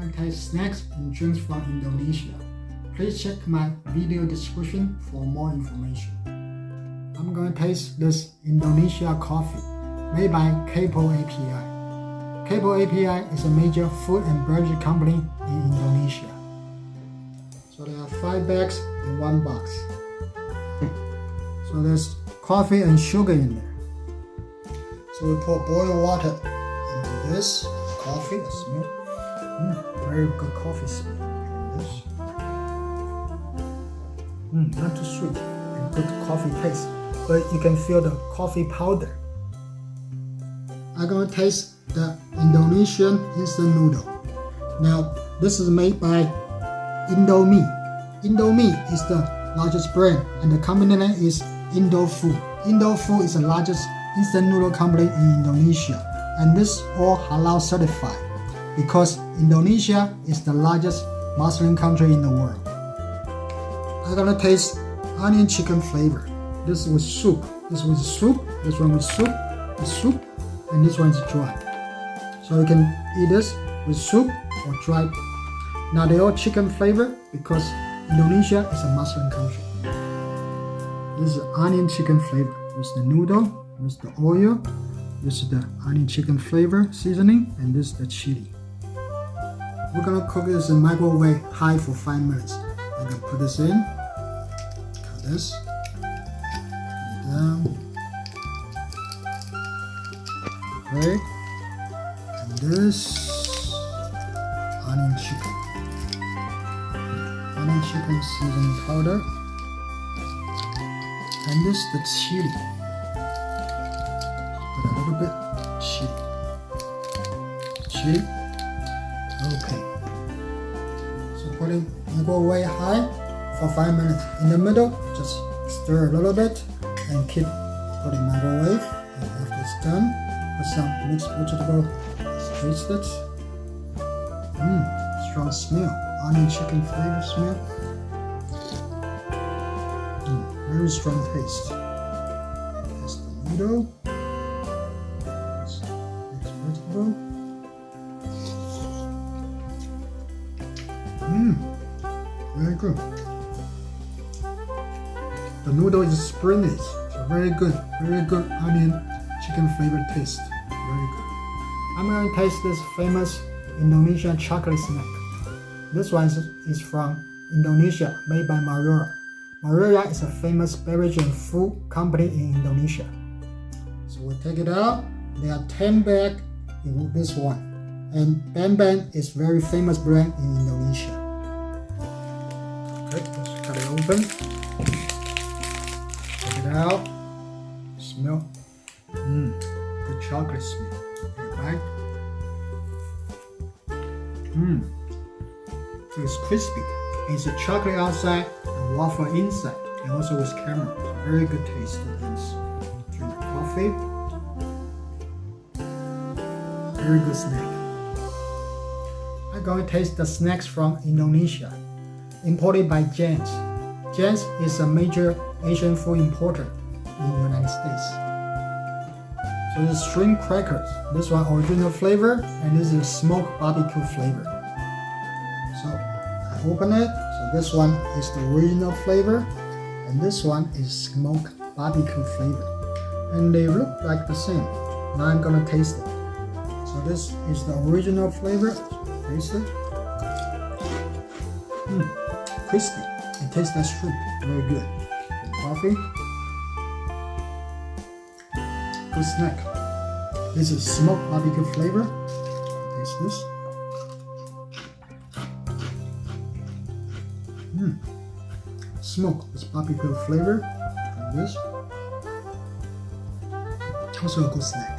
going to taste snacks and drinks from Indonesia. Please check my video description for more information. I'm going to taste this Indonesia coffee made by Kapal API. Kapal API is a major food and beverage company in Indonesia. So there are 5 bags in 1 box. So there's coffee and sugar in there. So we pour boiled water into this coffee, the smell. Very good coffee smell. And this. Not too sweet and good coffee taste. But you can feel the coffee powder. I'm going to taste the Indonesian instant noodle. Now, this is made by Indomie. Indomie is the largest brand, and the company name is Indo Food. Indo Food is the largest instant noodle company in Indonesia, and this all halal certified because Indonesia is the largest Muslim country in the world. I'm gonna taste onion chicken flavor. This is with soup. This with soup. This one with soup. And this one is dry. So you can eat this with soup or dry. Now they all chicken flavor because Indonesia is a Muslim country. This is onion chicken flavor. This is the noodle. This is the oil. This is the onion chicken flavor seasoning, and this is the chili. We're gonna cook this in microwave high for 5 minutes. I'm gonna put this in. Cut this. Put it down. Okay. And this onion chicken. Onion chicken seasoning powder. And this the chili. Put a little bit chili. Okay. So put it microwave high for 5 minutes. In the middle, just stir a little bit and keep putting microwave. And after it's done, put some mixed vegetable. Let's taste it. Strong smell. Onion chicken flavor smell. Very strong taste. That's the noodle. That's mixed vegetable. Very good. The noodle is springy, so very good onion chicken flavor taste. Very good. I'm going to taste this famous Indonesian chocolate snack. This one is from Indonesia, made by Wafer. Wafer is a famous beverage and food company in Indonesia. So we'll take it out. There are 10 bags in this one. And Beng is very famous brand in Indonesia. Okay, let's cut it open. Take it out. Smell. Good chocolate smell. Take it back. So it's crispy. It's a chocolate outside and wafer inside, and also with caramel. Very good taste. Drink coffee. Very good snack. I'm going to taste the snacks from Indonesia, imported by Jens. Jens is a major Asian food importer in the United States. So this is shrimp crackers. This one original flavor, and this is smoked barbecue flavor. So I open it. So this one is the original flavor, and this one is smoked barbecue flavor. And they look like the same. Now I'm gonna taste it. So this is the original flavor. Taste it. Crispy. It tastes like shrimp. Very good. And coffee. Good snack. This is smoked barbecue flavor. Taste this. Smoke with barbecue flavor. Try this. Also a good snack.